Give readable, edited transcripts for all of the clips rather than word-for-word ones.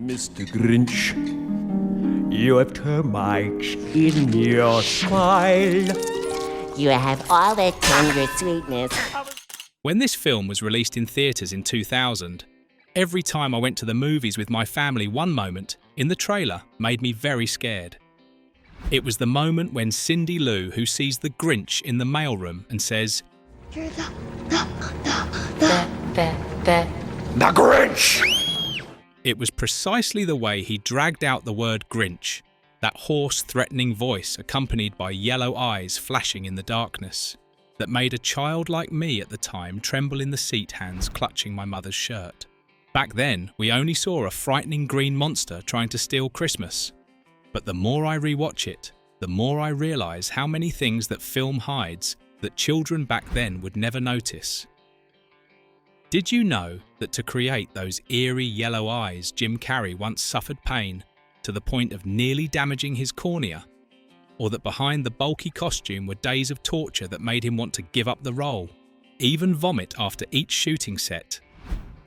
Mr. Grinch, you have termites in your smile. You have all that tender sweetness. When this film was released in theatres in 2000, every time I went to the movies with my family, one moment in the trailer made me very scared. It was the moment when Cindy Lou, who sees the Grinch in the mailroom and says, The Grinch! It was precisely the way he dragged out the word Grinch, that hoarse, threatening voice accompanied by yellow eyes flashing in the darkness, that made a child like me at the time tremble in the seat, hands clutching my mother's shirt. Back then, we only saw a frightening green monster trying to steal Christmas. But the more I rewatch it, the more I realise how many things that film hides that children back then would never notice. Did you know that to create those eerie yellow eyes, Jim Carrey once suffered pain to the point of nearly damaging his cornea? Or that behind the bulky costume were days of torture that made him want to give up the role, even vomit after each shooting set?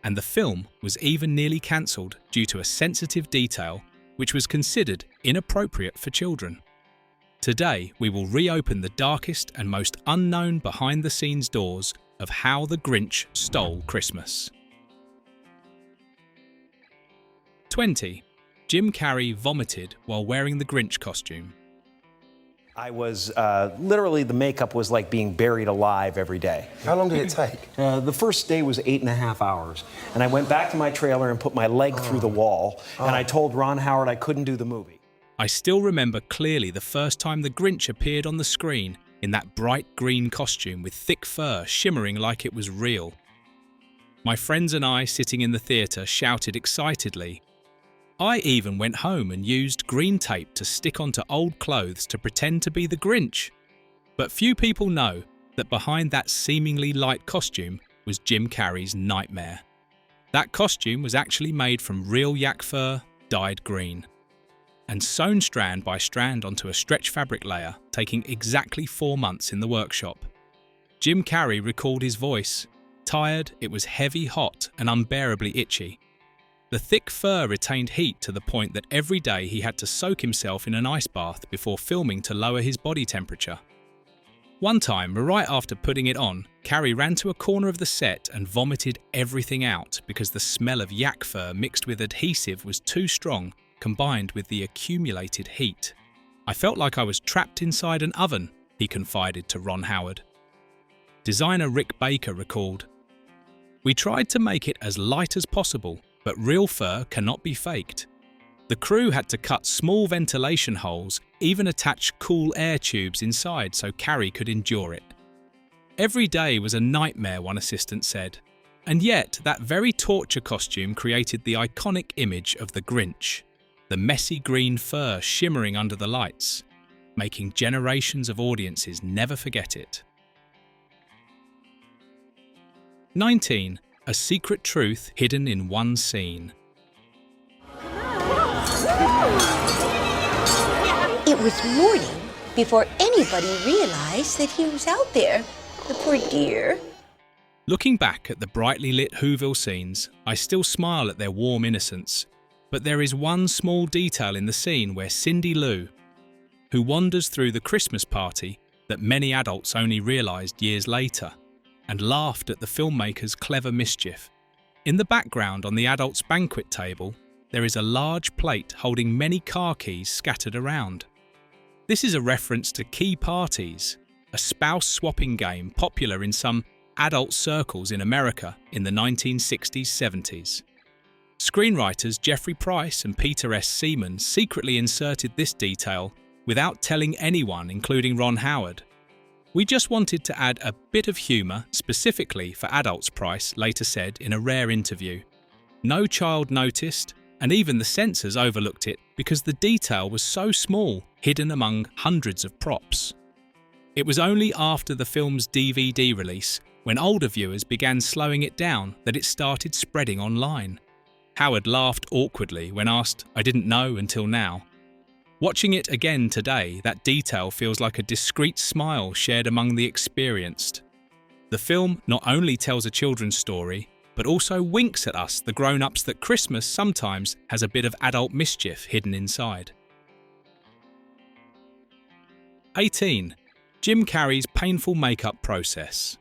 And the film was even nearly cancelled due to a sensitive detail which was considered inappropriate for children. Today, we will reopen the darkest and most unknown behind-the-scenes doors of how the Grinch stole Christmas. 20. Jim Carrey vomited while wearing the Grinch costume. I was, literally the makeup was like being buried alive every day. How long did it take? The first day was 8.5 hours. And I went back to my trailer and put my leg through the wall. And I told Ron Howard I couldn't do the movie. I still remember clearly the first time the Grinch appeared on the screen in that bright green costume with thick fur shimmering like it was real. My friends and I, sitting in the theatre, shouted excitedly. I even went home and used green tape to stick onto old clothes to pretend to be the Grinch. But few people know that behind that seemingly light costume was Jim Carrey's nightmare. That costume was actually made from real yak fur, dyed green, and sewn strand by strand onto a stretch fabric layer, taking exactly 4 months in the workshop. Jim Carrey recalled his voice. Tired, it was heavy, hot, and unbearably itchy. The thick fur retained heat to the point that every day he had to soak himself in an ice bath before filming to lower his body temperature. One time, right after putting it on, Carrey ran to a corner of the set and vomited everything out because the smell of yak fur mixed with adhesive was too strong, combined with the accumulated heat. I felt like I was trapped inside an oven, he confided to Ron Howard. Designer Rick Baker recalled, We tried to make it as light as possible, but real fur cannot be faked. The crew had to cut small ventilation holes, even attach cool air tubes inside so Carrey could endure it. Every day was a nightmare, one assistant said. And yet, that very torture costume created the iconic image of the Grinch. The messy green fur shimmering under the lights, making generations of audiences never forget it. 19. A secret truth hidden in one scene. It was morning before anybody realized that he was out there, the poor dear. Looking back at the brightly lit Whoville scenes, I still smile at their warm innocence. But there is one small detail in the scene where Cindy Lou, who wanders through the Christmas party that many adults only realised years later, and laughed at the filmmaker's clever mischief. In the background on the adults' banquet table, there is a large plate holding many car keys scattered around. This is a reference to Key Parties, a spouse-swapping game popular in some adult circles in America in the 1960s-70s. Screenwriters Jeffrey Price and Peter S. Seaman secretly inserted this detail without telling anyone, including Ron Howard. We just wanted to add a bit of humour specifically for adults, Price later said in a rare interview. No child noticed, and even the censors overlooked it because the detail was so small, hidden among hundreds of props. It was only after the film's DVD release, when older viewers began slowing it down, that it started spreading online. Howard laughed awkwardly when asked, I didn't know until now. Watching it again today, that detail feels like a discreet smile shared among the experienced. The film not only tells a children's story, but also winks at us, the grown-ups, that Christmas sometimes has a bit of adult mischief hidden inside. 18. Jim Carrey's painful makeup process.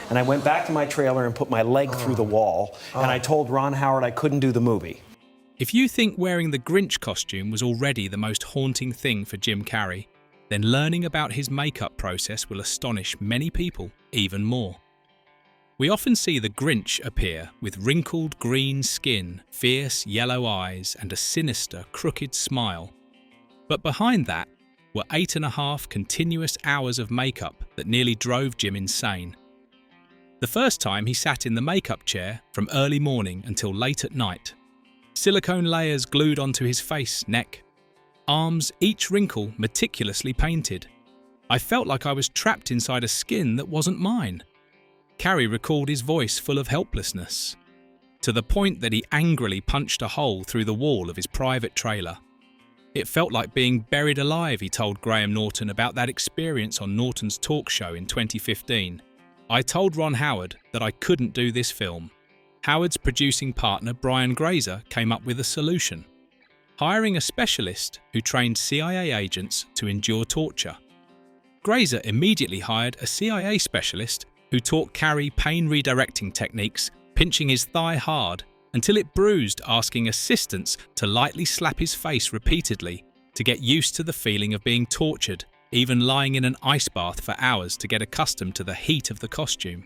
And I went back to my trailer and put my leg through the wall, and I told Ron Howard I couldn't do the movie. If you think wearing the Grinch costume was already the most haunting thing for Jim Carrey, then learning about his makeup process will astonish many people even more. We often see the Grinch appear with wrinkled green skin, fierce yellow eyes, and a sinister, crooked smile. But behind that were 8.5 continuous hours of makeup that nearly drove Jim insane. The first time he sat in the makeup chair from early morning until late at night. Silicone layers glued onto his face, neck, arms, each wrinkle meticulously painted. I felt like I was trapped inside a skin that wasn't mine. Carrey recalled his voice full of helplessness, to the point that he angrily punched a hole through the wall of his private trailer. It felt like being buried alive, he told Graham Norton about that experience on Norton's talk show in 2015. I told Ron Howard that I couldn't do this film. Howard's producing partner, Brian Grazer, came up with a solution, hiring a specialist who trained CIA agents to endure torture. Grazer immediately hired a CIA specialist who taught Carrey pain redirecting techniques, pinching his thigh hard until it bruised, asking assistants to lightly slap his face repeatedly to get used to the feeling of being tortured, even lying in an ice bath for hours to get accustomed to the heat of the costume.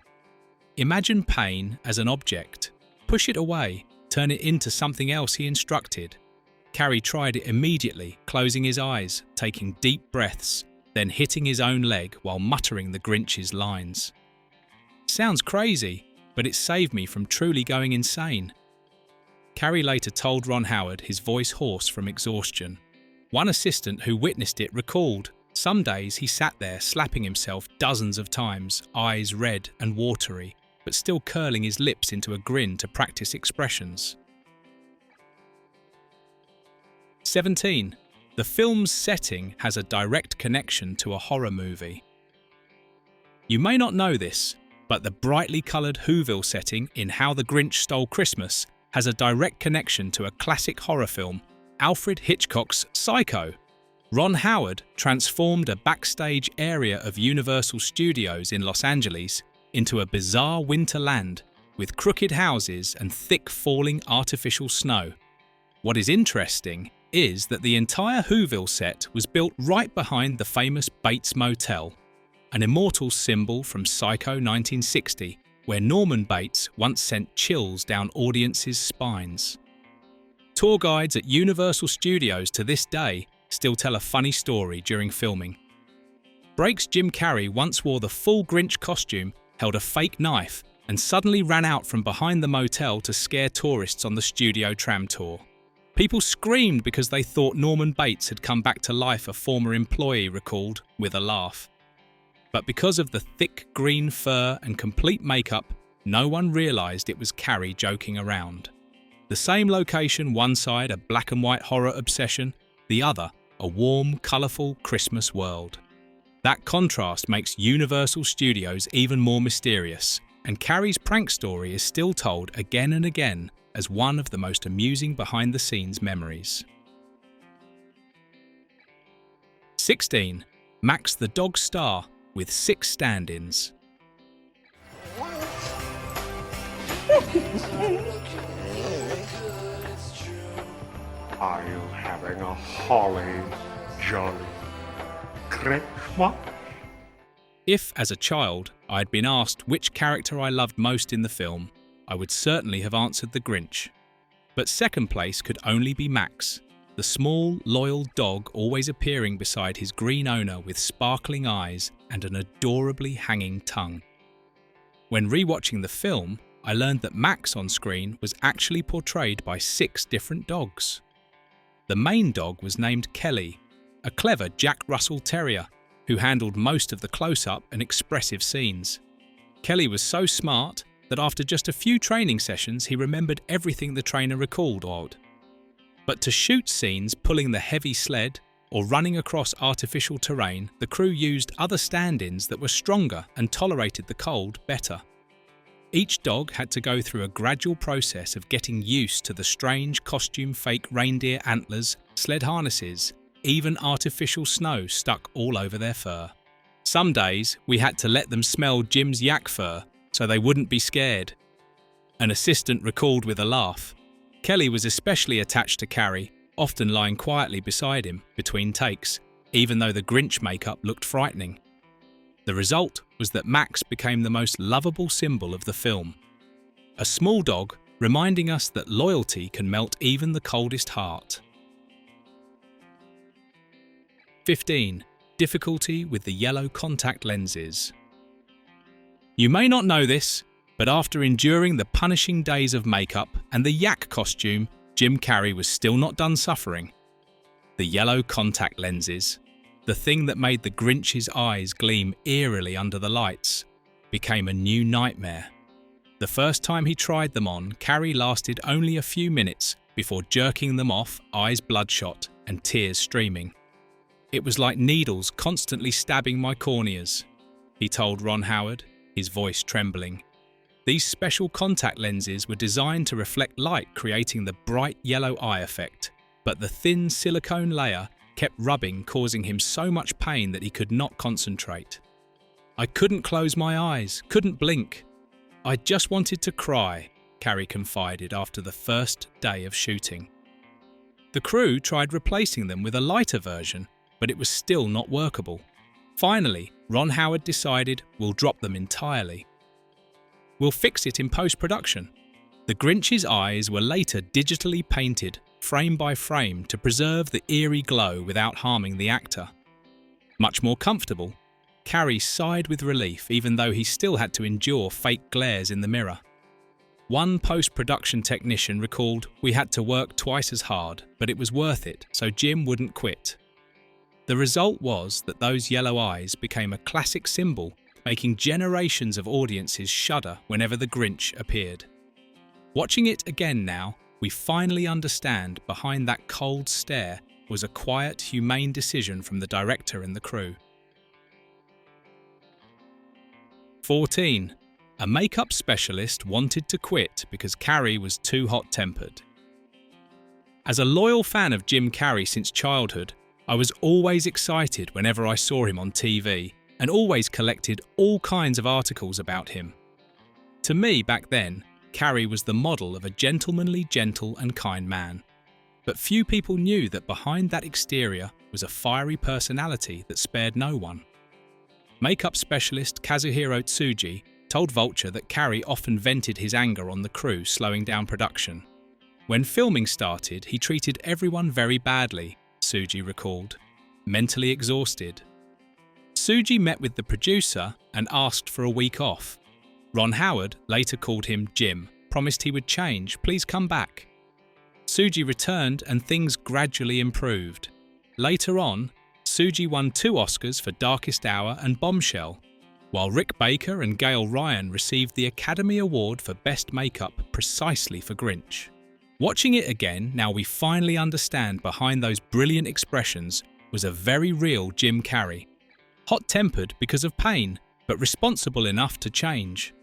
Imagine pain as an object. Push it away, turn it into something else, he instructed. Carrey tried it immediately, closing his eyes, taking deep breaths, then hitting his own leg while muttering the Grinch's lines. Sounds crazy, but it saved me from truly going insane. Carrey later told Ron Howard his voice hoarse from exhaustion. One assistant who witnessed it recalled, some days he sat there slapping himself dozens of times, eyes red and watery, but still curling his lips into a grin to practice expressions. 17. The film's setting has a direct connection to a horror movie. You may not know this, but the brightly coloured Whoville setting in How the Grinch Stole Christmas has a direct connection to a classic horror film, Alfred Hitchcock's Psycho. Ron Howard transformed a backstage area of Universal Studios in Los Angeles into a bizarre winter land with crooked houses and thick falling artificial snow. What is interesting is that the entire Whoville set was built right behind the famous Bates Motel, an immortal symbol from Psycho 1960, where Norman Bates once sent chills down audiences' spines. Tour guides at Universal Studios to this day still tell a funny story during filming. Breaks Jim Carrey once wore the full Grinch costume, held a fake knife, and suddenly ran out from behind the motel to scare tourists on the studio tram tour. People screamed because they thought Norman Bates had come back to life, a former employee recalled, with a laugh. But because of the thick green fur and complete makeup, no one realised it was Carrey joking around. The same location, one side a black and white horror obsession, the other a warm, colourful Christmas world. That contrast makes Universal Studios even more mysterious, and Carrey's prank story is still told again and again as one of the most amusing behind-the-scenes memories. 16. Max the Dog Star with 6 stand-ins. Are you having a holly jolly Christmas? If, as a child, I had been asked which character I loved most in the film, I would certainly have answered the Grinch. But second place could only be Max, the small, loyal dog always appearing beside his green owner with sparkling eyes and an adorably hanging tongue. When rewatching the film, I learned that Max on screen was actually portrayed by 6 different dogs. The main dog was named Kelly, a clever Jack Russell Terrier who handled most of the close-up and expressive scenes. Kelly was so smart that after just a few training sessions he remembered everything the trainer recalled odd. But to shoot scenes pulling the heavy sled or running across artificial terrain, the crew used other stand-ins that were stronger and tolerated the cold better. Each dog had to go through a gradual process of getting used to the strange costume fake reindeer antlers, sled harnesses, even artificial snow stuck all over their fur. Some days, we had to let them smell Jim's yak fur so they wouldn't be scared. An assistant recalled with a laugh. Kelly was especially attached to Carrie, often lying quietly beside him between takes, even though the Grinch makeup looked frightening. The result was that Max became the most lovable symbol of the film. A small dog reminding us that loyalty can melt even the coldest heart. 15. Difficulty with the yellow contact lenses. You may not know this, but after enduring the punishing days of makeup and the yak costume, Jim Carrey was still not done suffering. The yellow contact lenses, the thing that made the Grinch's eyes gleam eerily under the lights, became a new nightmare. The first time he tried them on, Carrey lasted only a few minutes before jerking them off, eyes bloodshot and tears streaming. It was like needles constantly stabbing my corneas, he told Ron Howard, his voice trembling. These special contact lenses were designed to reflect light, creating the bright yellow eye effect, but the thin silicone layer kept rubbing, causing him so much pain that he could not concentrate. I couldn't close my eyes, couldn't blink. I just wanted to cry, Carrey confided after the first day of shooting. The crew tried replacing them with a lighter version, but it was still not workable. Finally, Ron Howard decided we'll drop them entirely. We'll fix it in post-production. The Grinch's eyes were later digitally painted, frame by frame, to preserve the eerie glow without harming the actor. Much more comfortable, Carrey sighed with relief even though he still had to endure fake glares in the mirror. One post-production technician recalled, "We had to work twice as hard, but it was worth it, so Jim wouldn't quit." The result was that those yellow eyes became a classic symbol, making generations of audiences shudder whenever the Grinch appeared. Watching it again now, we finally understand behind that cold stare was a quiet, humane decision from the director and the crew. 14. A makeup specialist wanted to quit because Carrey was too hot-tempered. As a loyal fan of Jim Carrey since childhood, I was always excited whenever I saw him on TV and always collected all kinds of articles about him. To me, back then, Carrey was the model of a gentlemanly, gentle and kind man. But few people knew that behind that exterior was a fiery personality that spared no one. Makeup specialist Kazuhiro Tsuji told Vulture that Carrey often vented his anger on the crew, slowing down production. When filming started, he treated everyone very badly, Tsuji recalled, mentally exhausted. Tsuji met with the producer and asked for a week off. Ron Howard later called him Jim, promised he would change, please come back. Tsuji returned and things gradually improved. Later on, Tsuji won 2 Oscars for Darkest Hour and Bombshell, while Rick Baker and Gail Ryan received the Academy Award for Best Makeup precisely for Grinch. Watching it again, now we finally understand behind those brilliant expressions was a very real Jim Carrey. Hot-tempered because of pain, but responsible enough to change.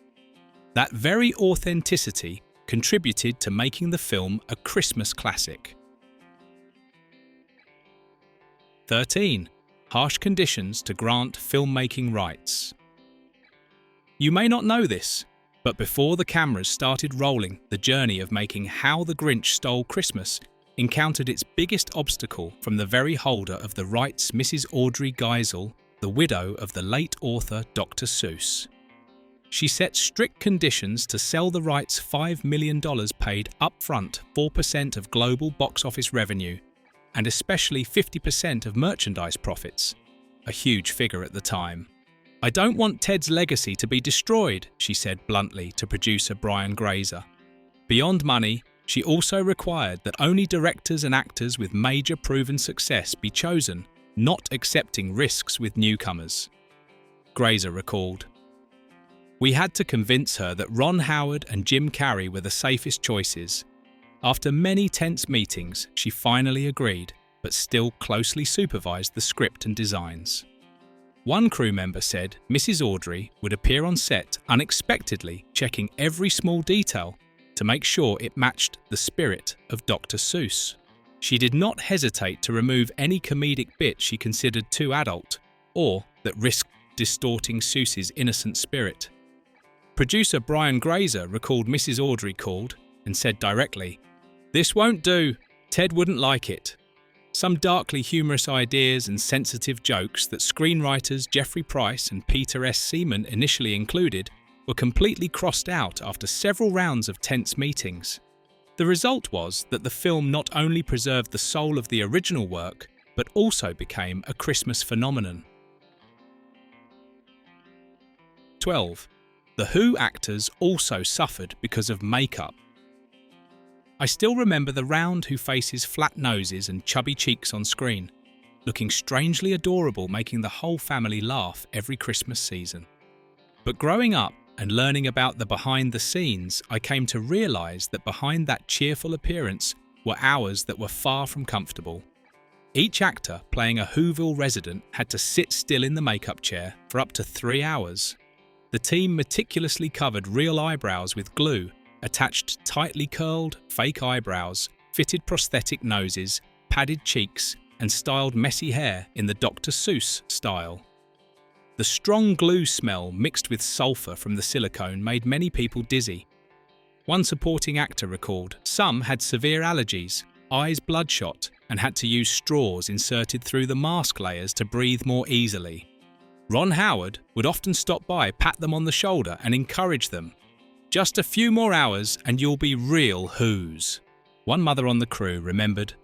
That very authenticity contributed to making the film a Christmas classic. 13. Harsh conditions to grant filmmaking rights. You may not know this, but before the cameras started rolling, the journey of making How the Grinch Stole Christmas encountered its biggest obstacle from the very holder of the rights, Mrs. Audrey Geisel, the widow of the late author Dr. Seuss. She set strict conditions to sell the rights $5 million paid upfront, 4% of global box office revenue, and especially 50% of merchandise profits, a huge figure at the time. "I don't want Ted's legacy to be destroyed," she said bluntly to producer Brian Grazer. Beyond money, she also required that only directors and actors with major proven success be chosen, not accepting risks with newcomers. Grazer recalled, "We had to convince her that Ron Howard and Jim Carrey were the safest choices. After many tense meetings, she finally agreed, but still closely supervised the script and designs." One crew member said Mrs. Audrey would appear on set unexpectedly, checking every small detail to make sure it matched the spirit of Dr. Seuss. She did not hesitate to remove any comedic bit she considered too adult or that risked distorting Seuss's innocent spirit. Producer Brian Grazer recalled Mrs. Audrey called and said directly, "This won't do. Ted wouldn't like it." Some darkly humorous ideas and sensitive jokes that screenwriters Jeffrey Price and Peter S. Seaman initially included were completely crossed out after several rounds of tense meetings. The result was that the film not only preserved the soul of the original work, but also became a Christmas phenomenon. 12. The Who actors also suffered because of makeup. I still remember the round Who faces' flat noses and chubby cheeks on screen, looking strangely adorable, making the whole family laugh every Christmas season. But growing up and learning about the behind the scenes, I came to realise that behind that cheerful appearance were hours that were far from comfortable. Each actor playing a Whoville resident had to sit still in the makeup chair for up to 3 hours. The team meticulously covered real eyebrows with glue, attached tightly curled, fake eyebrows, fitted prosthetic noses, padded cheeks, and styled messy hair in the Dr. Seuss style. The strong glue smell mixed with sulphur from the silicone made many people dizzy. One supporting actor recalled some had severe allergies, eyes bloodshot, and had to use straws inserted through the mask layers to breathe more easily. Ron Howard would often stop by, pat them on the shoulder, and encourage them. "Just a few more hours and you'll be real Whos." One mother on the crew remembered,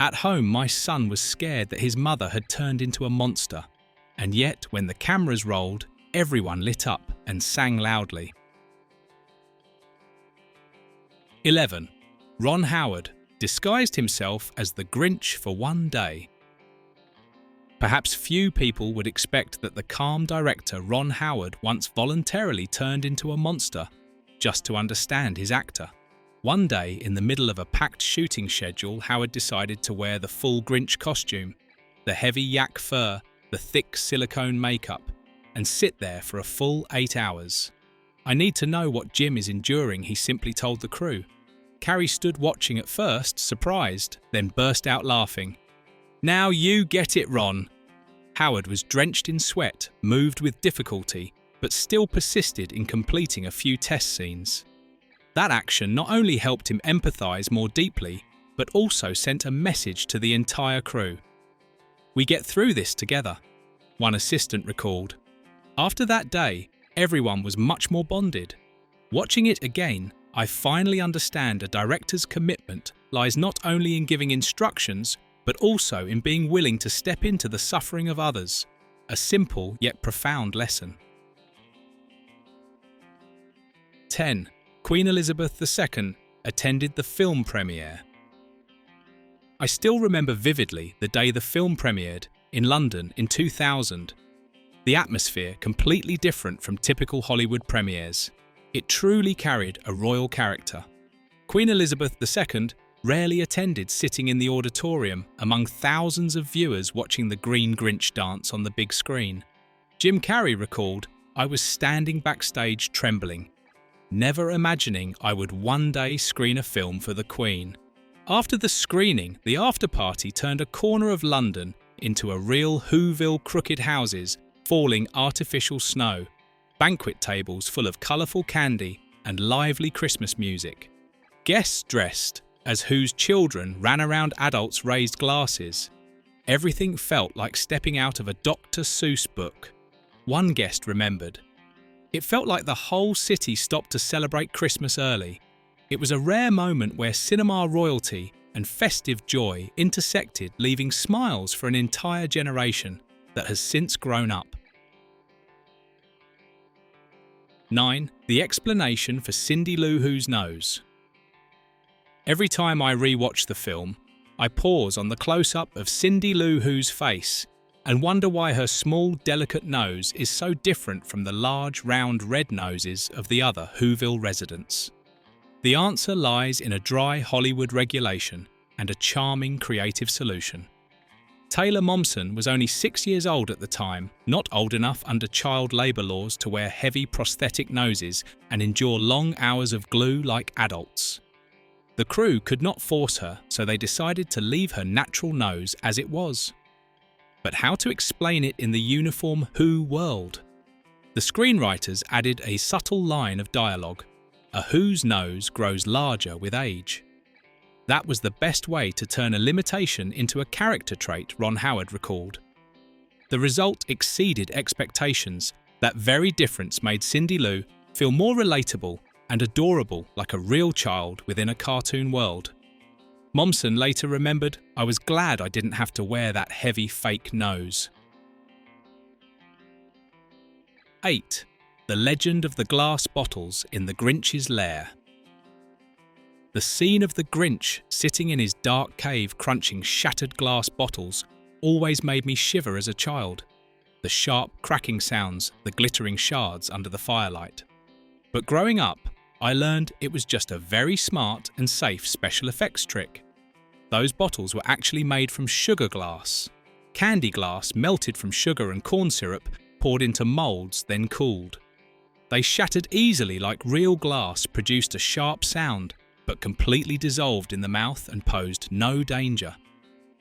"At home, my son was scared that his mother had turned into a monster, and yet when the cameras rolled, everyone lit up and sang loudly." 11. Ron Howard disguised himself as the Grinch for one day. Perhaps few people would expect that the calm director Ron Howard once voluntarily turned into a monster just to understand his actor. One day, in the middle of a packed shooting schedule, Howard decided to wear the full Grinch costume, the heavy yak fur, the thick silicone makeup, and sit there for a full 8 hours. "I need to know what Jim is enduring," he simply told the crew. Carrey stood watching at first, surprised, then burst out laughing. "Now you get it, Ron." Howard was drenched in sweat, moved with difficulty, but still persisted in completing a few test scenes. That action not only helped him empathise more deeply, but also sent a message to the entire crew. "We get through this together," one assistant recalled. After that day, everyone was much more bonded. Watching it again, I finally understand a director's commitment lies not only in giving instructions, but also in being willing to step into the suffering of others. A simple yet profound lesson. 10. Queen Elizabeth II attended the film premiere. I still remember vividly the day the film premiered in London in 2000. The atmosphere completely different from typical Hollywood premieres. It truly carried a royal character. Queen Elizabeth II rarely attended sitting in the auditorium among thousands of viewers watching the Green Grinch dance on the big screen. Jim Carrey recalled, "I was standing backstage trembling, never imagining I would one day screen a film for the Queen." After the screening, the after-party turned a corner of London into a real Whoville crooked houses, falling artificial snow, banquet tables full of colourful candy and lively Christmas music. Guests dressed as Who's children ran around adults' raised glasses. Everything felt like stepping out of a Dr. Seuss book. One guest remembered, "It felt like the whole city stopped to celebrate Christmas early. It was a rare moment where cinema royalty and festive joy intersected, leaving smiles for an entire generation that has since grown up." 9. The explanation for Cindy Lou Who's nose. Every time I re-watch the film, I pause on the close-up of Cindy Lou Who's face and wonder why her small, delicate nose is so different from the large, round red noses of the other Whoville residents. The answer lies in a dry Hollywood regulation and a charming creative solution. Taylor Momsen was only 6 years old at the time, not old enough under child labour laws to wear heavy prosthetic noses and endure long hours of glue like adults. The crew could not force her, so they decided to leave her natural nose as it was. But how to explain it in the uniform Who world? The screenwriters added a subtle line of dialogue: a Who's nose grows larger with age. That was the best way to turn a limitation into a character trait, Ron Howard recalled. The result exceeded expectations. That very difference made Cindy Lou feel more relatable and adorable, like a real child within a cartoon world. Momsen later remembered, "I was glad I didn't have to wear that heavy fake nose." 8. The Legend of the Glass Bottles in the Grinch's Lair. The scene of the Grinch sitting in his dark cave crunching shattered glass bottles always made me shiver as a child. The sharp cracking sounds, the glittering shards under the firelight. But growing up, I learned it was just a very smart and safe special effects trick. Those bottles were actually made from sugar glass. Candy glass melted from sugar and corn syrup poured into moulds, then cooled. They shattered easily like real glass, produced a sharp sound, but completely dissolved in the mouth and posed no danger.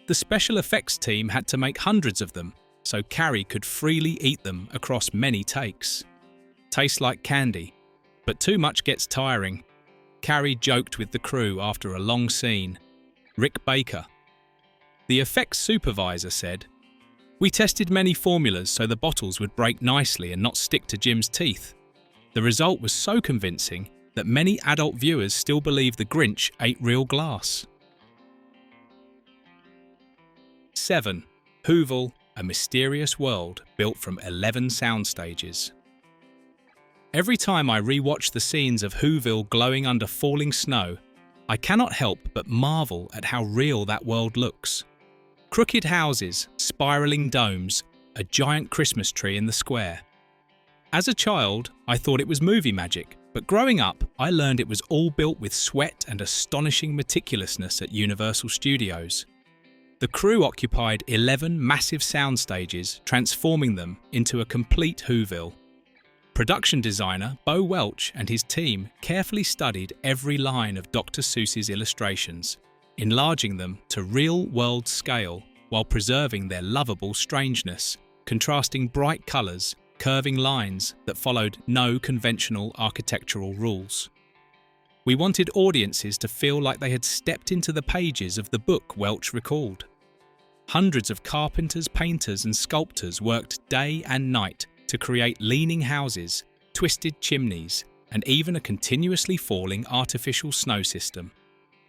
The special effects team had to make hundreds of them, so Carrey could freely eat them across many takes. Tastes like candy, but too much gets tiring. Carrey joked with the crew after a long scene. Rick Baker, the effects supervisor, said, "We tested many formulas so the bottles would break nicely and not stick to Jim's teeth. The result was so convincing that many adult viewers still believe the Grinch ate real glass." 7. Whoville, a mysterious world built from 11 sound stages. Every time I re-watch the scenes of Whoville glowing under falling snow, I cannot help but marvel at how real that world looks. Crooked houses, spiralling domes, a giant Christmas tree in the square. As a child, I thought it was movie magic, but growing up, I learned it was all built with sweat and astonishing meticulousness at Universal Studios. The crew occupied 11 massive sound stages, transforming them into a complete Whoville. Production designer Bo Welch and his team carefully studied every line of Dr. Seuss's illustrations, enlarging them to real-world scale while preserving their lovable strangeness, contrasting bright colours, curving lines that followed no conventional architectural rules. We wanted audiences to feel like they had stepped into the pages of the book, Welch recalled. Hundreds of carpenters, painters and sculptors worked day and night to create leaning houses, twisted chimneys, and even a continuously falling artificial snow system.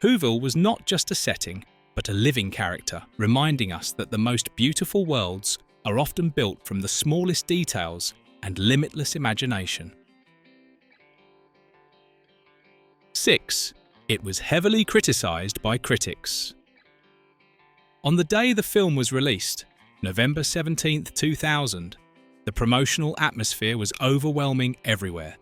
Whoville was not just a setting, but a living character, reminding us that the most beautiful worlds are often built from the smallest details and limitless imagination. 6. It was heavily criticised by critics. On the day the film was released, November 17, 2000, the promotional atmosphere was overwhelming everywhere.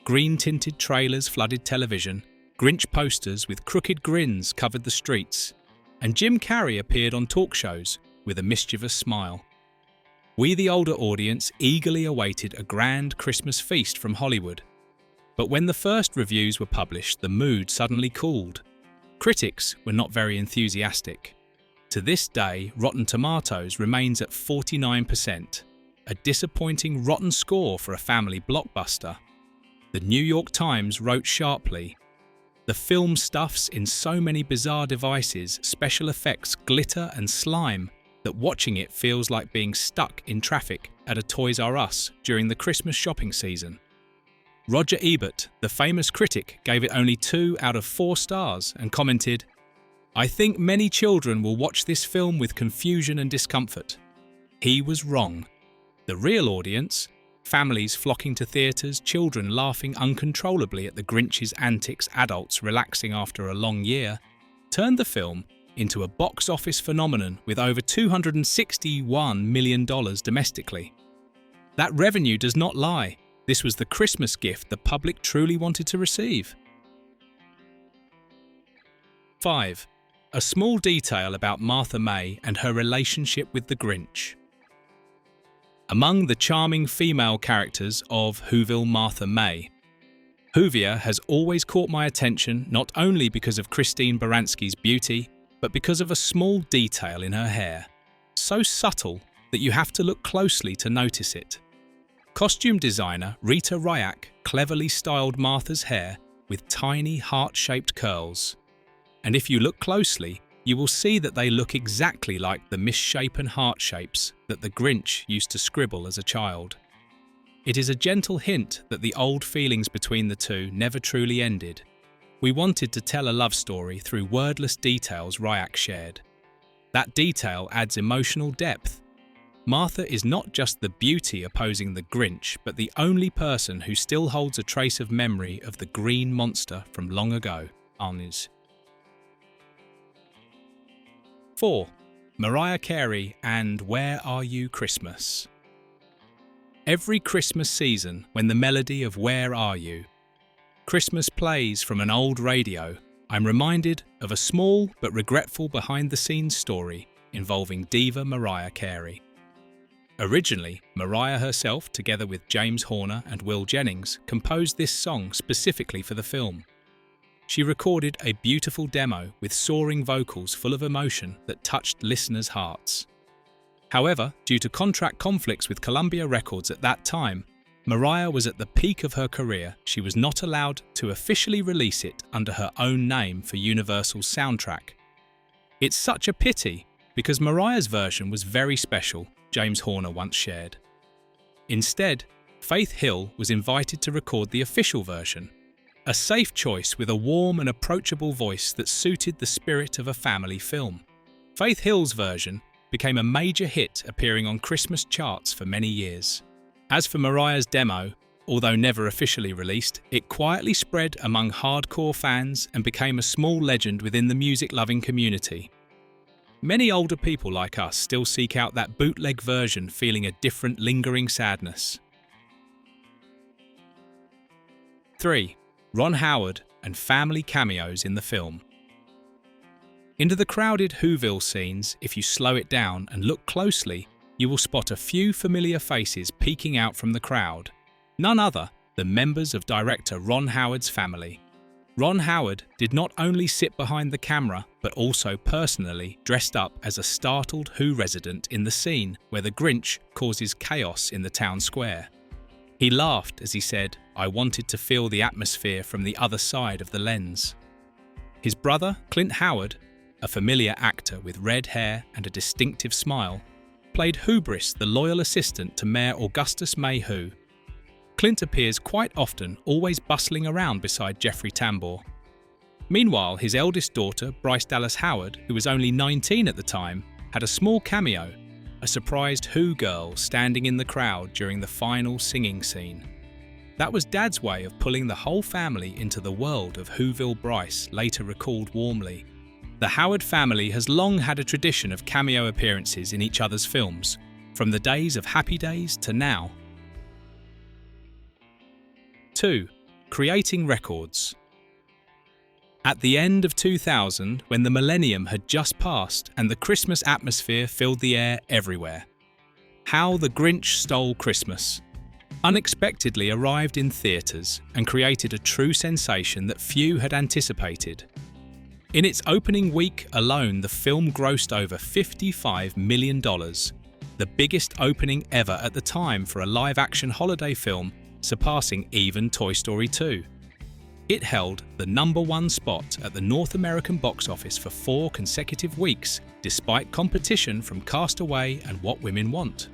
Green-tinted trailers flooded television, Grinch posters with crooked grins covered the streets, and Jim Carrey appeared on talk shows with a mischievous smile. We, the older audience, eagerly awaited a grand Christmas feast from Hollywood. But when the first reviews were published, the mood suddenly cooled. Critics were not very enthusiastic. To this day, Rotten Tomatoes remains at 49%, a disappointing rotten score for a family blockbuster. The New York Times wrote sharply, "The film stuffs in so many bizarre devices, special effects, glitter and slime that watching it feels like being stuck in traffic at a Toys R Us during the Christmas shopping season." Roger Ebert, the famous critic, gave it only 2 out of 4 stars and commented, "I think many children will watch this film with confusion and discomfort." He was wrong. The real audience, families flocking to theatres, children laughing uncontrollably at the Grinch's antics, adults relaxing after a long year, turned the film into a box office phenomenon with over $261 million domestically. That revenue does not lie. This was the Christmas gift the public truly wanted to receive. 5. a small detail about Martha May and her relationship with the Grinch. Among the charming female characters of Whoville Martha May, Whovia has always caught my attention not only because of Christine Baranski's beauty, but because of a small detail in her hair. So subtle that you have to look closely to notice it. Costume designer Rita Ryak cleverly styled Martha's hair with tiny heart-shaped curls. And if you look closely, you will see that they look exactly like the misshapen heart shapes that the Grinch used to scribble as a child. It is a gentle hint that the old feelings between the two never truly ended. We wanted to tell a love story through wordless details Ryak shared. That detail adds emotional depth. Martha is not just the beauty opposing the Grinch, but the only person who still holds a trace of memory of the green monster from long ago. 4. Mariah Carey and Where Are You Christmas? Every Christmas season, when the melody of Where Are You? Christmas plays from an old radio, I'm reminded of a small but regretful behind-the-scenes story involving diva Mariah Carey. Originally, Mariah herself, together with James Horner and Will Jennings, composed this song specifically for the film. She recorded a beautiful demo with soaring vocals full of emotion that touched listeners' hearts. However, due to contract conflicts with Columbia Records at that time, Mariah was at the peak of her career. She was not allowed to officially release it under her own name for Universal's soundtrack. It's such a pity, because Mariah's version was very special, James Horner once shared. Instead, Faith Hill was invited to record the official version, a safe choice with a warm and approachable voice that suited the spirit of a family film. Faith Hill's version became a major hit, appearing on Christmas charts for many years. As for Mariah's demo, although never officially released, it quietly spread among hardcore fans and became a small legend within the music-loving community. Many older people like us still seek out that bootleg version, feeling a different lingering sadness. 3. Ron Howard and family cameos in the film. Into the crowded Whoville scenes, if you slow it down and look closely, you will spot a few familiar faces peeking out from the crowd. None other than members of director Ron Howard's family. Ron Howard did not only sit behind the camera, but also personally dressed up as a startled Who resident in the scene where the Grinch causes chaos in the town square. He laughed as he said, "I wanted to feel the atmosphere from the other side of the lens." His brother, Clint Howard, a familiar actor with red hair and a distinctive smile, played Hubris, the loyal assistant to Mayor Augustus May Who. Clint appears quite often, always bustling around beside Jeffrey Tambor. Meanwhile, his eldest daughter, Bryce Dallas Howard, who was only 19 at the time, had a small cameo, a surprised Who girl standing in the crowd during the final singing scene. That was Dad's way of pulling the whole family into the world of Whoville. Bryce later recalled warmly. The Howard family has long had a tradition of cameo appearances in each other's films, from the days of Happy Days to now. 2. Creating records. At the end of 2000, when the millennium had just passed and the Christmas atmosphere filled the air everywhere, How the Grinch Stole Christmas unexpectedly arrived in theatres and created a true sensation that few had anticipated. In its opening week alone, the film grossed over $55 million, the biggest opening ever at the time for a live-action holiday film, surpassing even Toy Story 2. It held the #1 spot at the North American box office for 4 consecutive weeks, despite competition from Cast Away and What Women Want.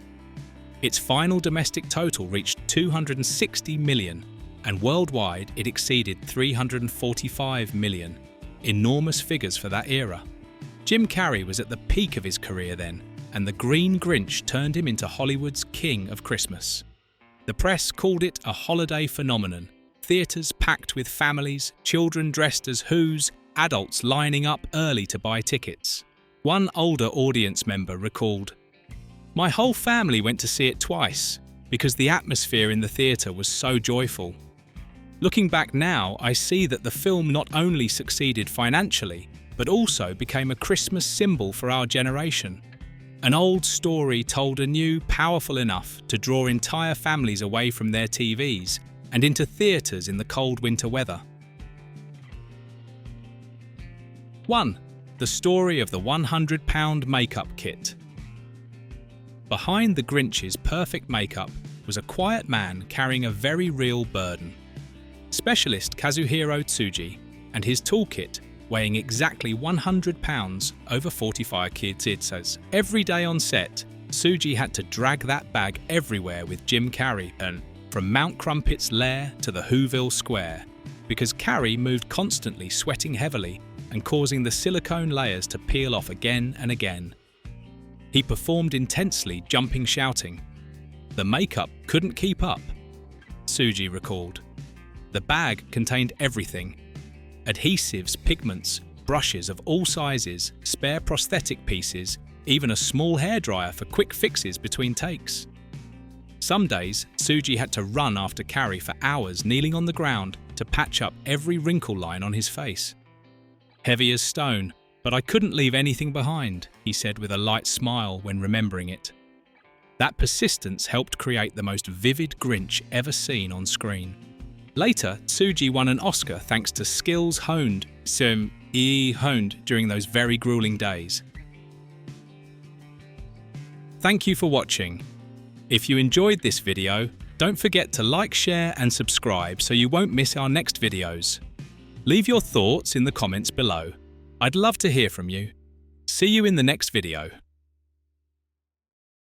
Its final domestic total reached $260 million, and worldwide it exceeded $345 million. Enormous figures for that era. Jim Carrey was at the peak of his career then, and the Green Grinch turned him into Hollywood's king of Christmas. The press called it a holiday phenomenon. Theatres packed with families, children dressed as Whos, adults lining up early to buy tickets. One older audience member recalled, "My whole family went to see it twice because the atmosphere in the theatre was so joyful." Looking back now, I see that the film not only succeeded financially, but also became a Christmas symbol for our generation. An old story told anew, powerful enough to draw entire families away from their TVs and into theatres in the cold winter weather. 1. The story of the £100 makeup kit. Behind the Grinch's perfect makeup was a quiet man carrying a very real burden. Specialist Kazuhiro Tsuji and his toolkit weighing exactly 100 pounds over 45 kids. Every day on set, Tsuji had to drag that bag everywhere with Jim Carrey, and from Mount Crumpet's lair to the Whoville Square, because Carrey moved constantly, sweating heavily and causing the silicone layers to peel off again and again. He performed intensely, jumping, shouting. The makeup couldn't keep up, Tsuji recalled. The bag contained everything: adhesives, pigments, brushes of all sizes, spare prosthetic pieces, even a small hairdryer for quick fixes between takes. Some days, Tsuji had to run after Carrey for hours, kneeling on the ground to patch up every wrinkle line on his face. Heavy as stone, but I couldn't leave anything behind, he said with a light smile when remembering it. That persistence helped create the most vivid Grinch ever seen on screen. Later, Tsuji won an Oscar thanks to skills honed during those very grueling days. Thank you for watching. If you enjoyed this video, don't forget to like, share and subscribe so you won't miss our next videos. Leave your thoughts in the comments below. I'd love to hear from you. See you in the next video.